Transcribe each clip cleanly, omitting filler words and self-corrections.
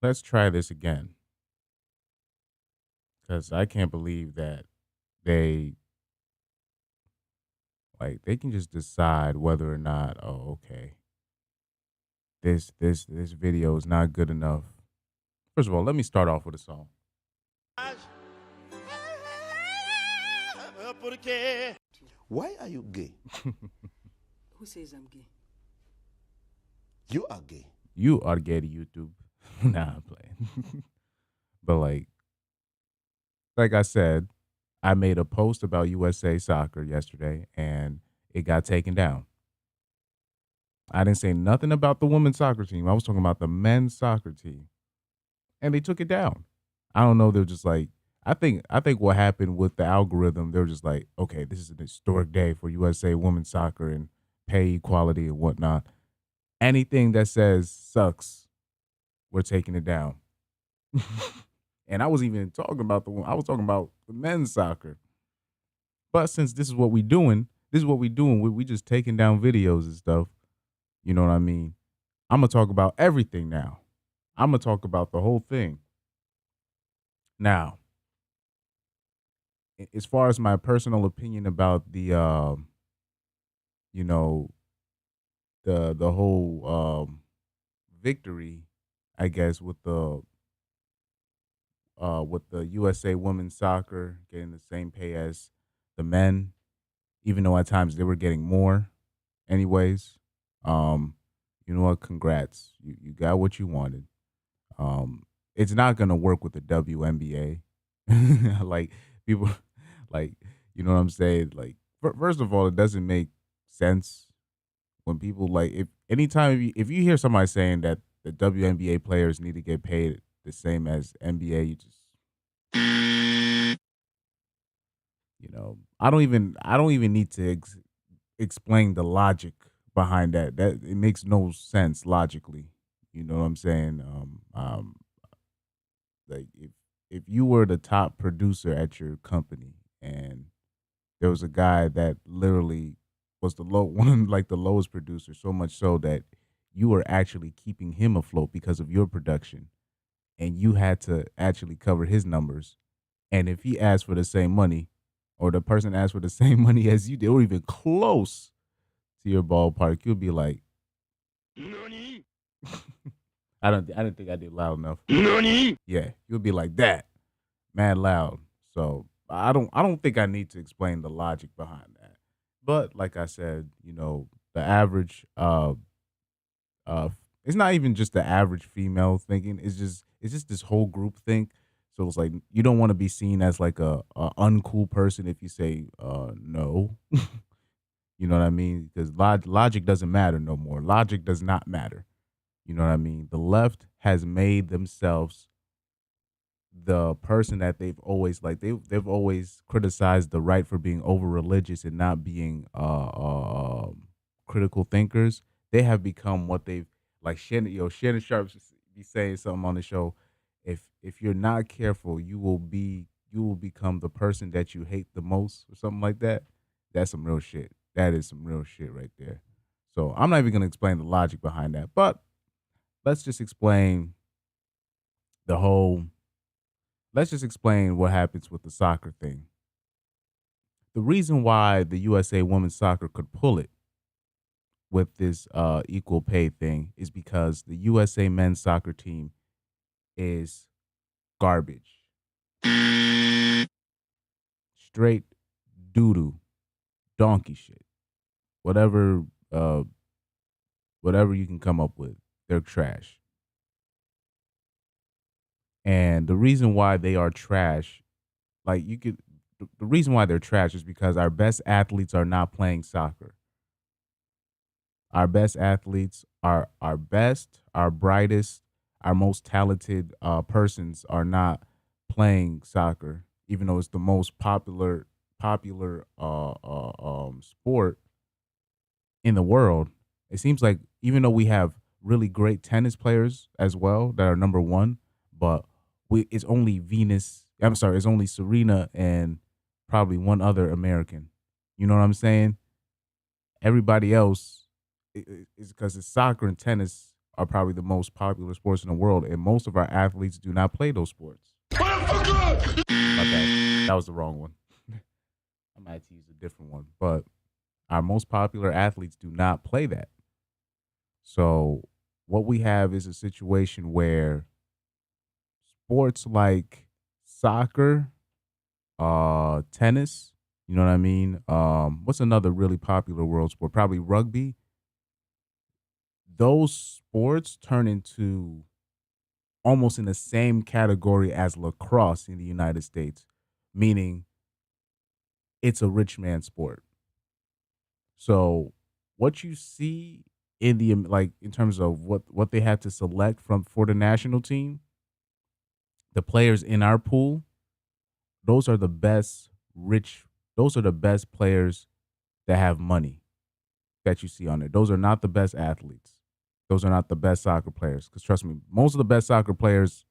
Let's try this again because I can't believe that they they can just decide whether or not, oh, okay, this video is not good enough. First of all, let me start off with a song. Why are you gay? Who says I'm gay? You are gay. You are gay to YouTube. Nah, I'm playing. But like I said, I made a post about USA soccer yesterday and it got taken down. I didn't say nothing about the women's soccer team. I was talking about the men's soccer team. And they took it down. I don't know, they're just like I think what happened with the algorithm, they were just like, okay, this is an historic day for USA women's soccer and pay equality and whatnot. Anything that says sucks, we're taking it down. And I was even talking about I was talking about the men's soccer. But since this is what we doing, this is what we doing. We just taking down videos and stuff. You know what I mean? I'm gonna talk about everything now. I'm gonna talk about the whole thing. Now, as far as my personal opinion about you know, the whole victory, I guess, with the USA women's soccer getting the same pay as the men, even though at times they were getting more anyways. Um, you know what? Congrats. You got what you wanted. It's not gonna work with the WNBA. Like people, like you know what I'm saying. Like first of all, it doesn't make sense when people like if anytime if you hear somebody saying that the WNBA players need to get paid the same as NBA, you just I don't even need to explain the logic behind that. That it makes no sense logically. You know what I'm saying? Like if you were the top producer at your company and there was a guy that literally was the low one of like the lowest producer, so much so that you were actually keeping him afloat because of your production, and you had to actually cover his numbers. And if he asked for the same money, or the person asked for the same money as you did, or even close to your ballpark, you'll be like, I didn't think I did loud enough. Yeah, you'll be like that, mad loud. So I don't think I need to explain the logic behind that. But like I said, the average uh it's not even just the average female thinking. It's just this whole group think. So it's like you don't want to be seen as like a uncool person if you say no. You know what I mean? Because logic doesn't matter no more. Logic does not matter. You know what I mean? The left has made themselves the person that they've always like they've always criticized the right for being over religious and not being critical thinkers. They have become what they've like Shannon Sharp be saying something on the show. If you're not careful, you will become the person that you hate the most or something like that. That's some real shit. That is some real shit right there. So I'm not even gonna explain the logic behind that, but let's just explain the whole let's just explain what happens with the soccer thing. The reason why the USA women's soccer could pull it with this equal pay thing is because the USA men's soccer team is garbage. Straight doo doo, donkey shit. Whatever uh whatever you can come up with, they're trash. And the reason why they are trash, like you could the reason why they're trash is because our best athletes are not playing soccer. Our best athletes, our best, our brightest, our most talented persons are not playing soccer, even though it's the most popular sport in the world. It seems like even though we have really great tennis players as well that are number one, but it's only Venus. I'm sorry, it's only Serena and probably one other American. You know what I'm saying? Everybody else is because it's soccer and tennis are probably the most popular sports in the world, and most of our athletes do not play those sports. My bad. That was the wrong one. I might have to use a different one, but our most popular athletes do not play that. So what we have is a situation where sports like soccer, tennis, you know what I mean? What's another really popular world sport? Probably rugby. Those sports turn into almost in the same category as lacrosse in the United States, meaning it's a rich man sport. So what you see in the like in terms of what they had to select from for the national team, the players in our pool, those are the best rich those are the best players that have money that you see on there. Those are not the best athletes. Those are not the best soccer players. Because trust me, most of the best soccer players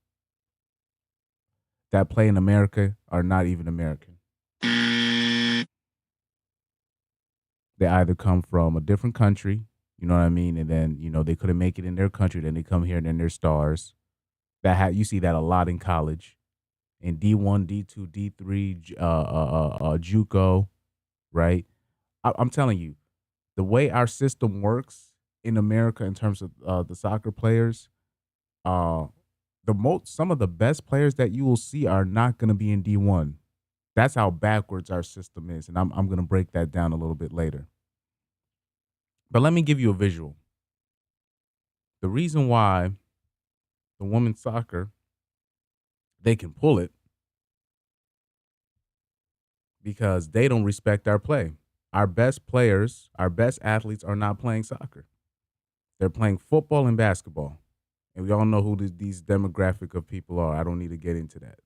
that play in America are not even American. They either come from a different country, you know what I mean, and then they couldn't make it in their country. Then they come here and then they're stars. You see that a lot in college, in D1, D2, D3, JUCO, right? I'm telling you, the way our system works in America in terms of the soccer players, uh, some of the best players that you will see are not going to be in D1. That's how backwards our system is, and I'm going to break that down a little bit later. But let me give you a visual. The reason why the women's soccer they can pull it because they don't respect our play. Our best players, our best athletes are not playing soccer. They're playing football and basketball. And we all know who these demographic of people are. I don't need to get into that.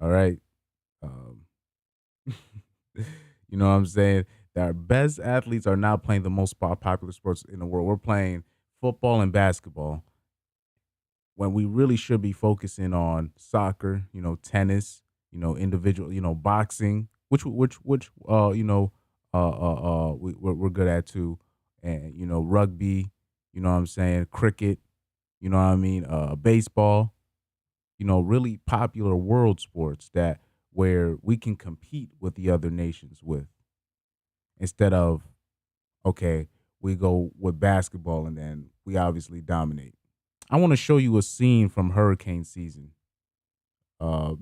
All right. Um, you know what I'm saying? Our best athletes are not playing the most popular sports in the world. We're playing football and basketball when we really should be focusing on soccer, tennis, individual, boxing, which we're good at too, and rugby, you know what I'm saying, cricket, you know what I mean, baseball, really popular world sports that where we can compete with the other nations with instead of okay, we go with basketball and then we obviously dominate. I want to show you a scene from hurricane season. Uh,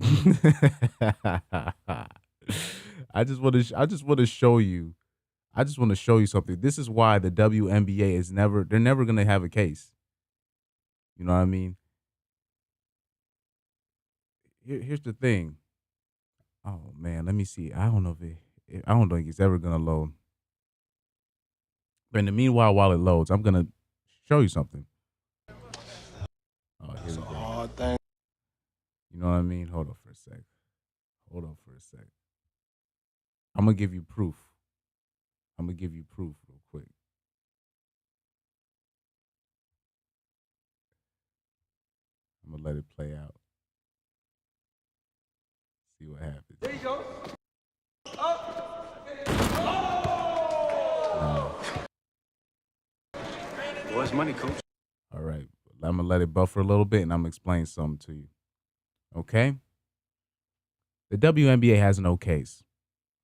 I just want to show you. I just want to show you something. This is why the WNBA is never. They're never going to have a case. You know what I mean? Here's the thing. Oh man, let me see. I don't know I don't think it's ever going to load. But in the meanwhile, while it loads, I'm going to show you something. Oh, here we go. You know what I mean? Hold on for a sec. Hold on for a sec. I'm gonna give you proof. I'm gonna give you proof real quick. I'm gonna let it play out. See what happens. There you go. What's money, coach? All right. I'm gonna let it buffer a little bit and I'm gonna explain something to you. Okay? The WNBA has no case.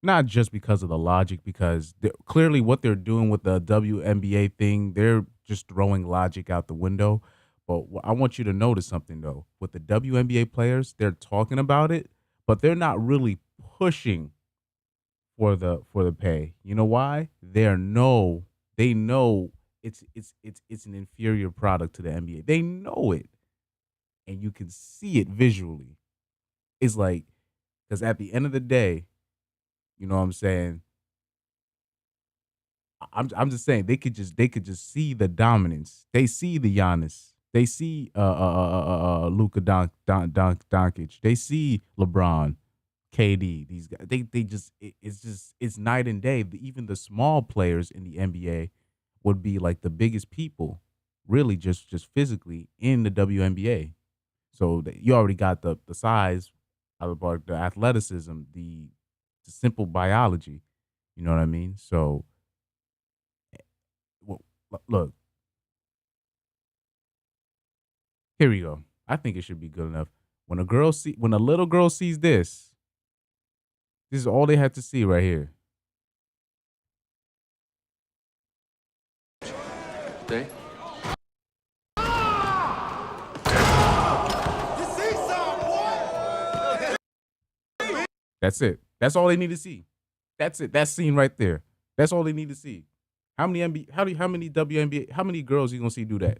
Not just because of the logic, because clearly what they're doing with the WNBA thing, they're just throwing logic out the window. But I want you to notice something though. With the WNBA players, they're talking about it, but they're not really pushing for the pay. You know why? They know it's an inferior product to the NBA. They know it, and you can see it visually. It's like because at the end of the day, you know what I'm saying. I'm just saying they could just see the dominance. They see the Giannis. They see Luka Doncic. They see LeBron, KD. These guys. They just it's night and day. Even the small players in the NBA would be like the biggest people, really just physically in the WNBA. So you already got the size, about the athleticism, the simple biology. You know what I mean? So well, look, Here we go. I think it should be good enough. When a little girl sees this, this is all they have to see right here. They? That's it. That's all they need to see. That's it. That scene right there. That's all they need to see. How many how many WNBA, how many girls you gonna see do that?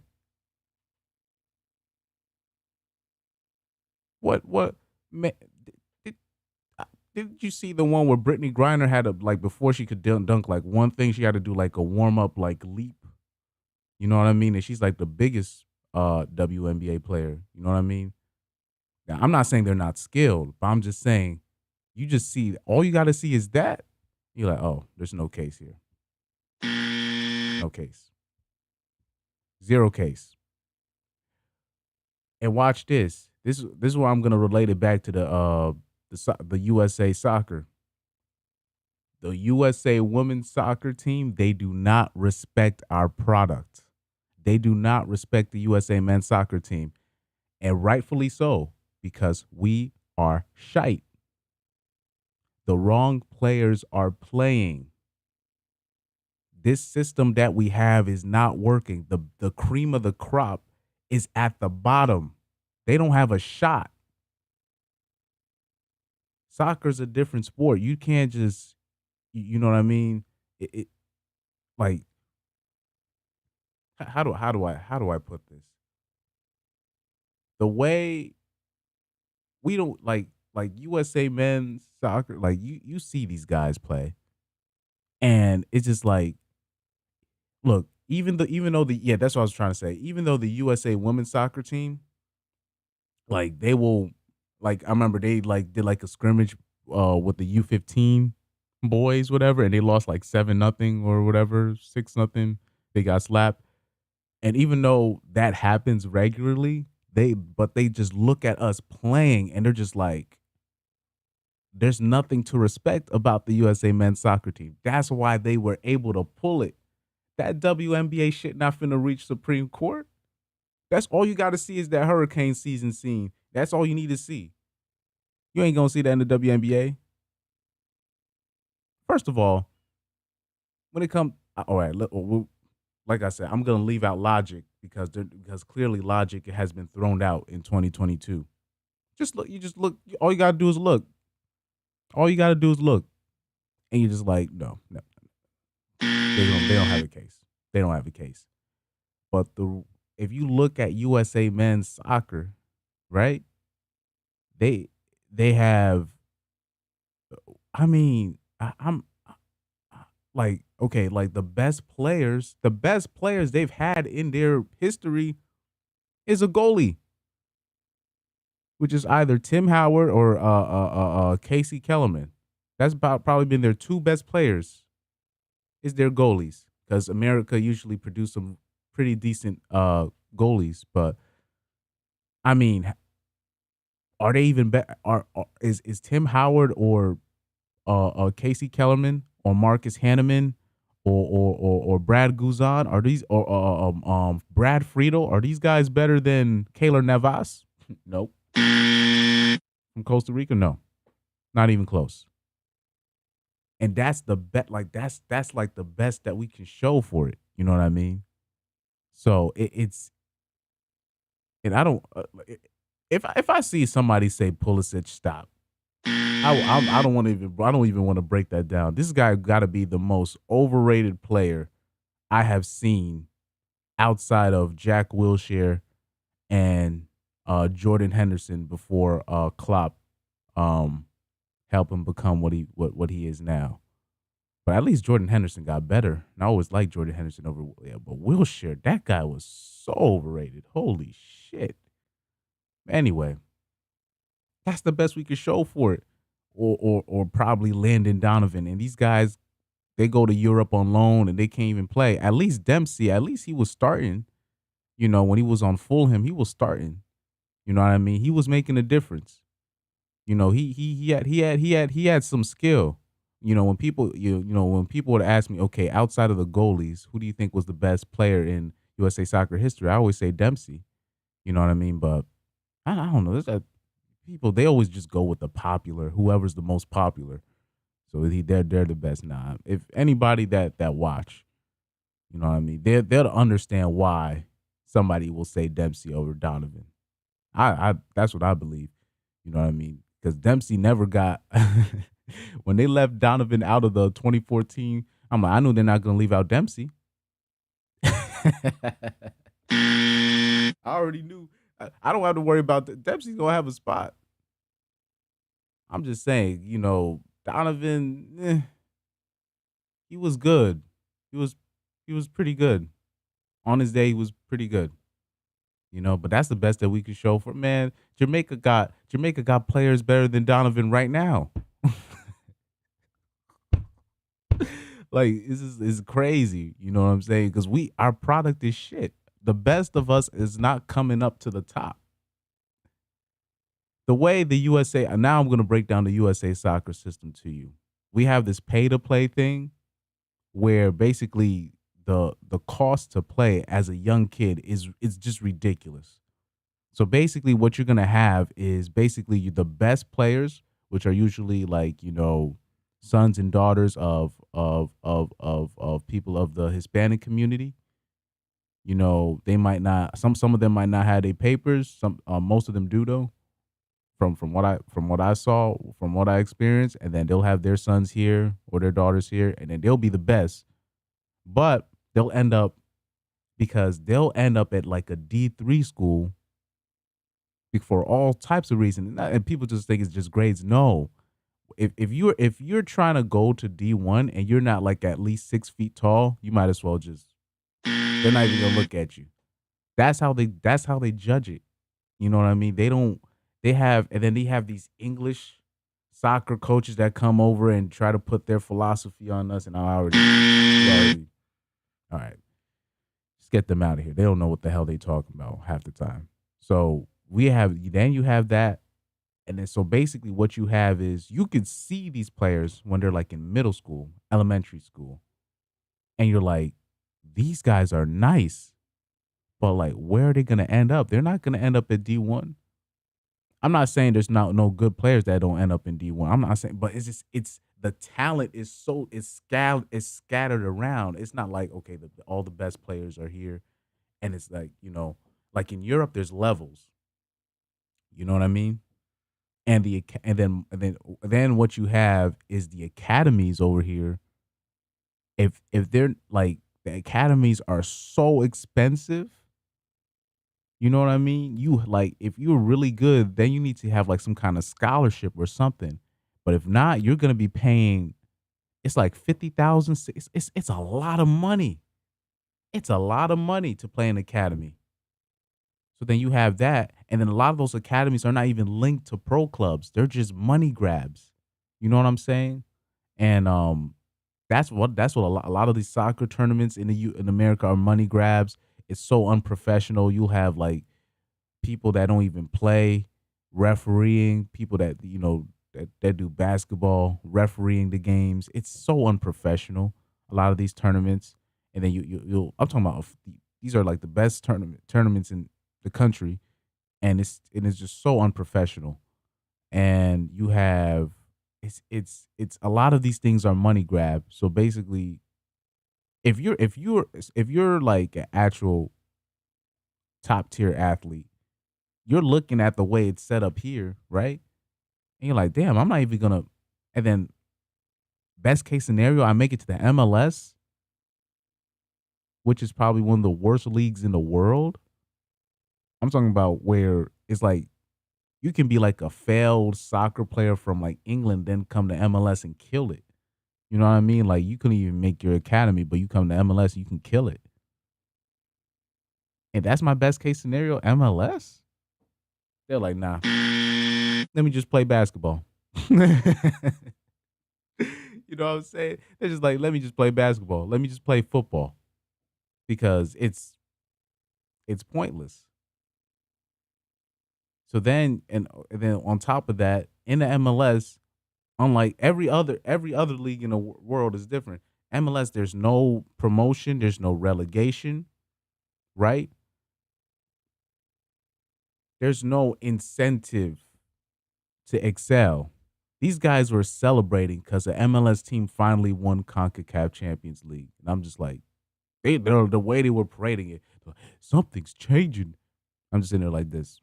What man, did, did you see the one where Brittany Griner had like before she could dunk like one thing she had to do like a warm up like leap. You know what I mean? And she's like the biggest WNBA player. You know what I mean? Now, I'm not saying they're not skilled, but I'm just saying you just see all you got to see is that. You're like, oh, there's no case here. No case. Zero case. And watch this. This is where I'm gonna relate it back to the USA soccer. The USA women's soccer team, they do not respect our product. They do not respect the USA men's soccer team. And rightfully so, because we are shite. The wrong players are playing. This system that we have is not working. The cream of the crop is at the bottom. They don't have a shot. Soccer's a different sport. You can't just, you know what I mean? It like how do I put this? The way we don't like USA men's soccer, like you see these guys play, and it's just like, look, even though the yeah, that's what I was trying to say. Even though the USA women's soccer team, like they will, like I remember they like did like a scrimmage with the U15 boys, whatever, and they lost like 7-0 or whatever, 6-0. They got slapped. And even though that happens regularly, they just look at us playing and they're just like, there's nothing to respect about the USA men's soccer team. That's why they were able to pull it. That WNBA shit not finna reach Supreme Court. That's all you got to see is that hurricane season scene. That's all you need to see. You ain't gonna see that in the WNBA. First of all, when it comes, all right, like I said, I'm gonna leave out logic because clearly logic has been thrown out in 2022. Just look, you just look. All you gotta do is look. All you gotta do is look, and you're just like, no, no, they don't have a case. They don't have a case. But if you look at USA men's soccer, right? They have. I mean, I'm like, okay, like the best players they've had in their history is a goalie, which is either Tim Howard or Casey Kellerman. That's about probably been their two best players is their goalies, because America usually produce some pretty decent goalies. But I mean, are they even better? Is Tim Howard or Casey Kellerman or Marcus Hanneman or Brad Guzan? Are these or Brad Friedel? Are these guys better than Keylor Navas? Nope. From Costa Rica? No, not even close. And that's the bet. Like that's like the best that we can show for it. You know what I mean? So it's and I don't if I see somebody say Pulisic stop, I don't want to even I don't even want to break that down. This guy got to be the most overrated player I have seen outside of Jack Wilshere and Jordan Henderson before Klopp helped him become what he is now. But at least Jordan Henderson got better. And I always liked Jordan Henderson over but Wilshere, that guy was so overrated. Holy shit. Anyway, that's the best we could show for it. Or probably Landon Donovan. And these guys, they go to Europe on loan and they can't even play. At least Dempsey, at least he was starting. You know, when he was on Fulham, he was starting. You know what I mean? He was making a difference. You know, he had some skill. You know, when people when people would ask me, okay, outside of the goalies, who do you think was the best player in USA soccer history? I always say Dempsey. You know what I mean? But I don't know. There's that people they always just go with the popular, whoever's the most popular. So they're the best. Nah, if anybody that watch, you know what I mean, they'll understand why somebody will say Dempsey over Donovan. I that's what I believe. You know what I mean? Because Dempsey never got when they left Donovan out of the 2014. I'm like, I knew they're not gonna leave out Dempsey. I already knew. I don't have to worry about Dempsey's gonna have a spot. I'm just saying, Donovan, he was good. He was he was pretty good. On his day, he was pretty good. But that's the best that we could show for man. Jamaica got players better than Donovan right now. Like this is crazy. You know what I'm saying? Because our product is shit. The best of us is not coming up to the top. The way the USA now I'm gonna break down the USA soccer system to you. We have this pay to play thing where basically the cost to play as a young kid is just ridiculous. So basically, what you're gonna have is basically the best players, which are usually like sons and daughters of people of the Hispanic community. They might not some of them might not have their papers. Most of them do though. From what I saw, from what I experienced, and then they'll have their sons here or their daughters here, and then they'll be the best. But they'll end up at like a D3 school for all types of reasons. And people just think it's just grades. No, if you're trying to go to D1 and you're not like at least 6 feet tall, you might as well just they're not even gonna look at you. That's how they judge it. You know what I mean? They have these English soccer coaches that come over and try to put their philosophy on us, and all right, just get them out of here. They don't know what the hell they talking about half the time. So you have that, and then so basically what you have is you can see these players when they're like in middle school, elementary school, and you're like, these guys are nice, but like, where are they gonna end up? They're not gonna end up at D1. I'm not saying there's not no good players that don't end up in D1. I'm not saying, but it's the talent is it's scattered around. It's not like okay, all the best players are here, and it's like like in Europe, there's levels. You know what I mean? And then what you have is the academies over here. If they're like the academies are so expensive. You know what I mean? You like if you're really good, then you need to have like some kind of scholarship or something. But if not, you're gonna be paying. It's like 50,000. It's a lot of money. It's a lot of money to play an academy. So then you have that, and then a lot of those academies are not even linked to pro clubs. They're just money grabs. You know what I'm saying? And that's what a lot of these soccer tournaments in America are money grabs. It's so unprofessional. You'll have like people that don't even play refereeing, people that do basketball refereeing the games. It's so unprofessional. A lot of these tournaments, and then you'll I'm talking about these are like the best tournaments in the country, and it's just so unprofessional. And you have it's a lot of these things are money grab. So basically, if you're like an actual top tier athlete, you're looking at the way it's set up here, right? And you're like, damn, I'm not even gonna. And then best case scenario, I make it to the MLS, which is probably one of the worst leagues in the world. I'm talking about where it's like you can be like a failed soccer player from like England, then come to MLS and kill it. You know what I mean? Like you couldn't even make your academy, but you come to MLS, you can kill it. And that's my best case scenario, MLS. They're like, nah, let me just play basketball. You know what I'm saying? They're just like, let me just play basketball. Let me just play football because it's pointless. So then on top of that, in the MLS, unlike every other league in the world is different. MLS, there's no promotion, there's no relegation, right? There's no incentive to excel. These guys were celebrating because the MLS team finally won CONCACAF Champions League. And I'm just like, the way they were parading it, something's changing. I'm just sitting there like this.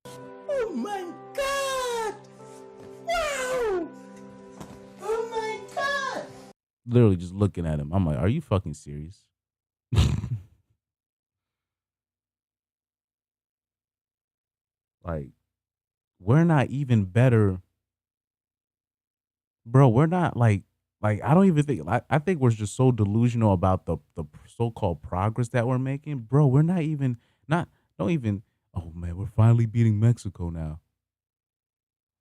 Oh my God! Wow! Oh my God! Literally just looking at him. I'm like, are you fucking serious? Like, we're not even better. Bro, we're not like I don't even think I think we're just so delusional about the so-called progress that we're making. Bro, we're not even not don't even oh man, we're finally beating Mexico now.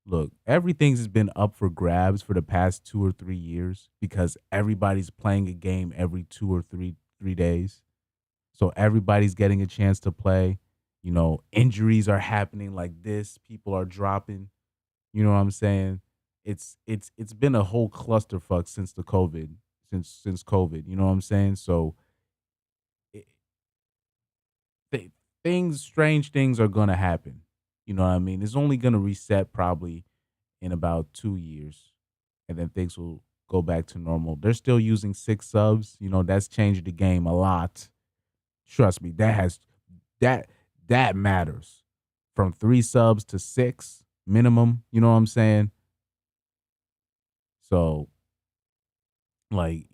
Look, everything's been up for grabs for the past 2 or 3 years because everybody's playing a game every 2 or 3 days. So everybody's getting a chance to play. You know, injuries are happening like this. People are dropping. You know what I'm saying? It's been a whole clusterfuck since the COVID, since COVID. You know what I'm saying? So it, th- strange things are gonna happen. You know what I mean? It's only gonna reset probably in about 2 years, and then things will go back to normal. They're still using 6 subs. You know that's changed the game a lot. Trust me, that that matters. From 3 subs to 6 minimum. You know what I'm saying? So like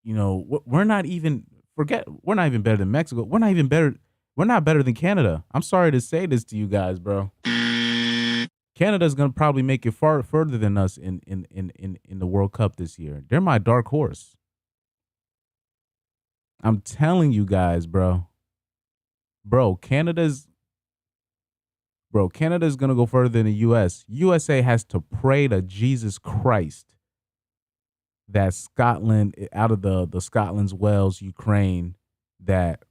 we're not even we're not even better than Mexico. We're not even better. We're not better than Canada. I'm sorry to say this to you guys, bro. Canada's gonna probably make it far further than us in the World Cup this year. They're my dark horse. I'm telling you guys, bro. Bro, Canada's gonna go further than the US. USA has to pray to Jesus Christ that Scotland out of the Scotland's Wales, Ukraine, that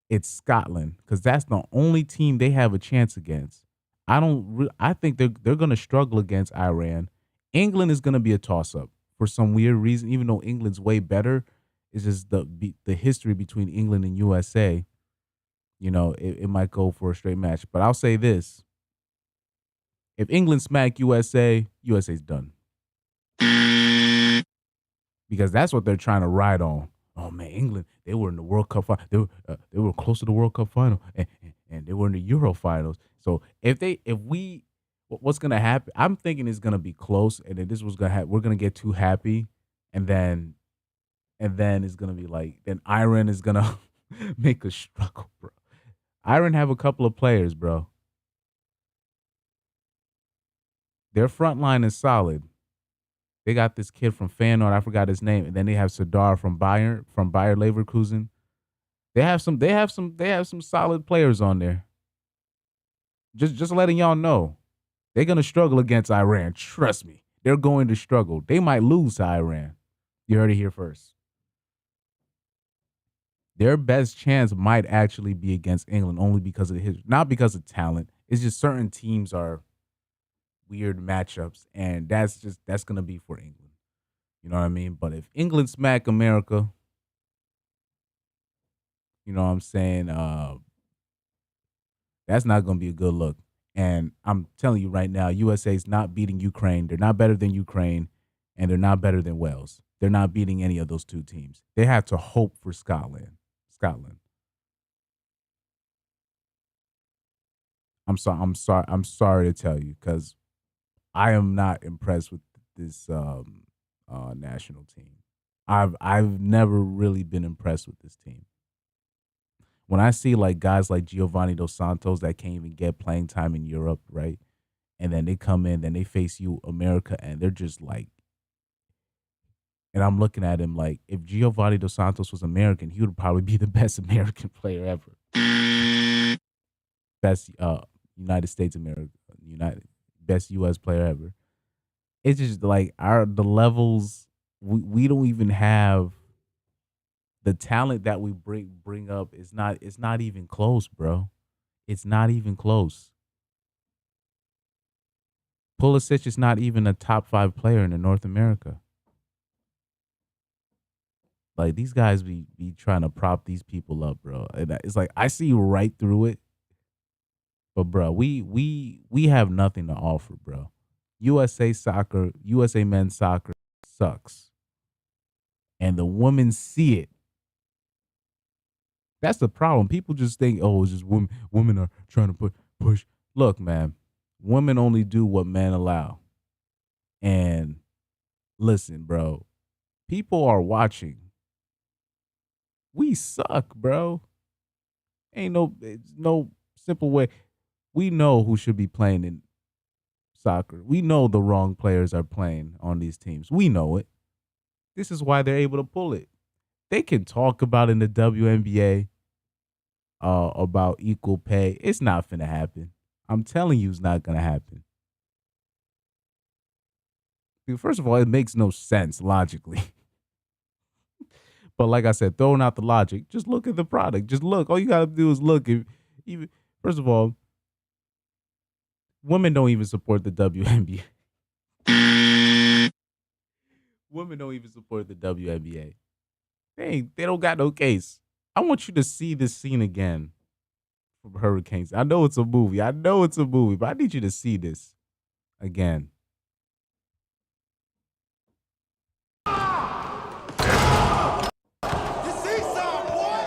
it's Scotland because that's the only team they have a chance against. I think they're going to struggle against Iran. England is going to be a toss up for some weird reason, even though England's way better. It's just the history between England and USA. You know, it might go for a straight match. But I'll say this: if England smack USA, USA's done because that's what they're trying to ride on. Oh man, England, they were in the World Cup final. They were close to the World Cup final, and they were in the Euro finals. So what's gonna happen? I'm thinking it's gonna be close, and then this was gonna happen. We're gonna get too happy, and then it's gonna be like then Iran is gonna make a struggle, bro. Iran have a couple of players, bro. Their front line is solid. They got this kid from Feyenoord, I forgot his name, and then they have Sadar from Bayer Leverkusen. They have some solid players on there. Just letting y'all know. They're gonna struggle against Iran. Trust me. They're going to struggle. They might lose to Iran. You heard it here first. Their best chance might actually be against England only because of not because of talent. It's just certain teams are weird matchups, and that's gonna be for England. You know what I mean? But if England smack America, you know what I'm saying? That's not going to be a good look. And I'm telling you right now, USA is not beating Ukraine. They're not better than Ukraine, and they're not better than Wales. They're not beating any of those two teams. They have to hope for Scotland. Scotland. I'm sorry. I'm sorry. I'm sorry to tell you because I am not impressed with this national team. I've never really been impressed with this team. When I see like guys like Giovanni Dos Santos that can't even get playing time in Europe, right? And then they come in, then they face you, America, and they're just like, and I'm looking at him like, if Giovanni Dos Santos was American, he would probably be the best American player ever, best United States America, United best U.S. player ever. It's just like the levels we don't even have the talent that we bring up is not it's not even close, bro. It's not even close. Pulisic is not even a top 5 player in the North America. Like these guys be trying to prop these people up, bro. And it's like I see right through it. But bro, we have nothing to offer, bro. USA men's soccer sucks. And the women see it. That's the problem. People just think, oh, it's just women. Women are trying to push. Look, man, women only do what men allow. And listen, bro, people are watching. We suck, bro. It's no simple way. We know who should be playing in soccer. We know the wrong players are playing on these teams. We know it. This is why they're able to pull it. They can talk about in the WNBA about equal pay. It's not finna happen. I'm telling you, it's not gonna happen. First of all, it makes no sense logically. But like I said, throwing out the logic, just look at the product. Just look. All you gotta do is look. If even first of all, women don't even support the WNBA. Women don't even support the WNBA. They don't got no case. I want you to see this scene again from Hurricanes. I know it's a movie. But I need you to see this again. You see some, boy?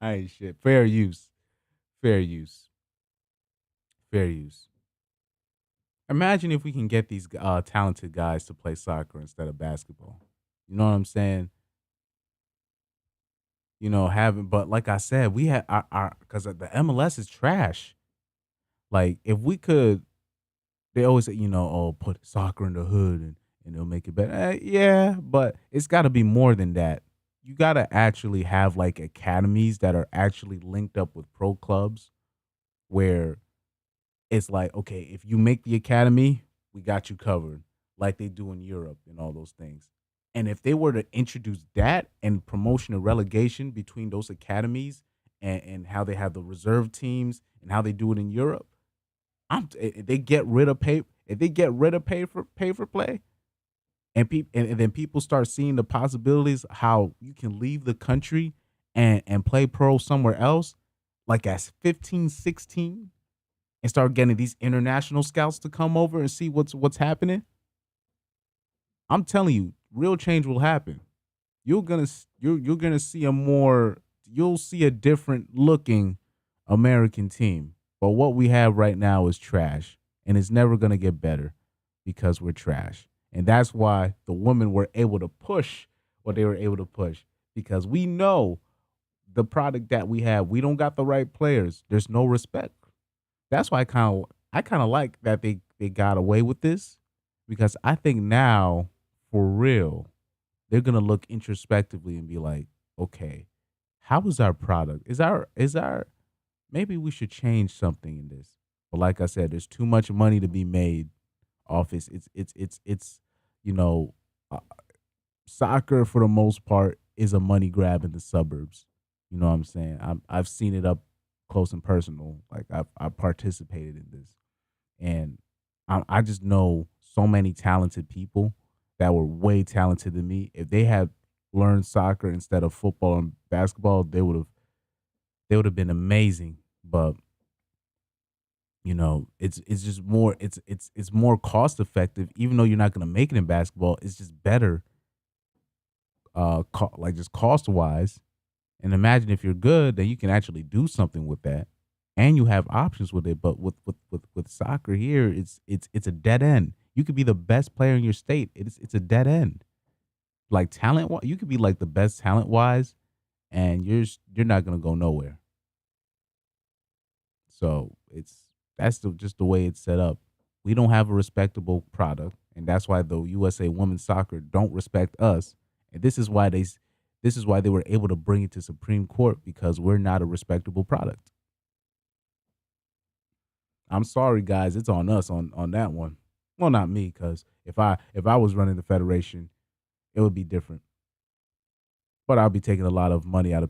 I ain't shit. Fair use. Fair use. Fair use. Imagine if we can get these talented guys to play soccer instead of basketball. You know what I'm saying? But like I said, we had our because the MLS is trash. Like if we could, they always say, oh, put soccer in the hood and it'll make it better. Yeah, but it's got to be more than that. You got to actually have like academies that are actually linked up with pro clubs where it's like, okay, if you make the academy, we got you covered, like they do in Europe and all those things. And if they were to introduce that and promotion and relegation between those academies and how they have the reserve teams and how they do it in Europe, if they get rid of pay for play, and then people start seeing the possibilities how you can leave the country and play pro somewhere else, like as 15, 16, and start getting these international scouts to come over and see what's happening. I'm telling you, real change will happen. You're gonna see you'll see a different looking American team. But what we have right now is trash, and it's never gonna get better because we're trash. And that's why the women were able to push what they were able to push because we know the product that we have. We don't got the right players. There's no respect. That's why I kind of like that they got away with this because I think now for real they're gonna look introspectively and be like, okay, how is our product? Is our maybe we should change something in this. But like I said, there's too much money to be made off it's you know uh, soccer for the most part is a money grab in the suburbs. You know what I'm saying? I've seen it up close and personal. Like I've participated in this, and I just know so many talented people that were way talented than me. If they had learned soccer instead of football and basketball, they would have been amazing. But it's just more it's more cost effective. Even though you're not going to make it in basketball, it's just better, like just cost wise. And imagine if you're good, then you can actually do something with that, and you have options with it. But with soccer here, it's a dead end. You could be the best player in your state. It's a dead end. Like talent, you could be like the best talent wise, and you're not gonna go nowhere. So just the way it's set up. We don't have a respectable product, and that's why the USA women's soccer don't respect us. And this is why they were able to bring it to Supreme Court because we're not a respectable product. I'm sorry, guys. It's on us on that one. Well, not me, because if I was running the federation, it would be different. But I'll be taking a lot of money out of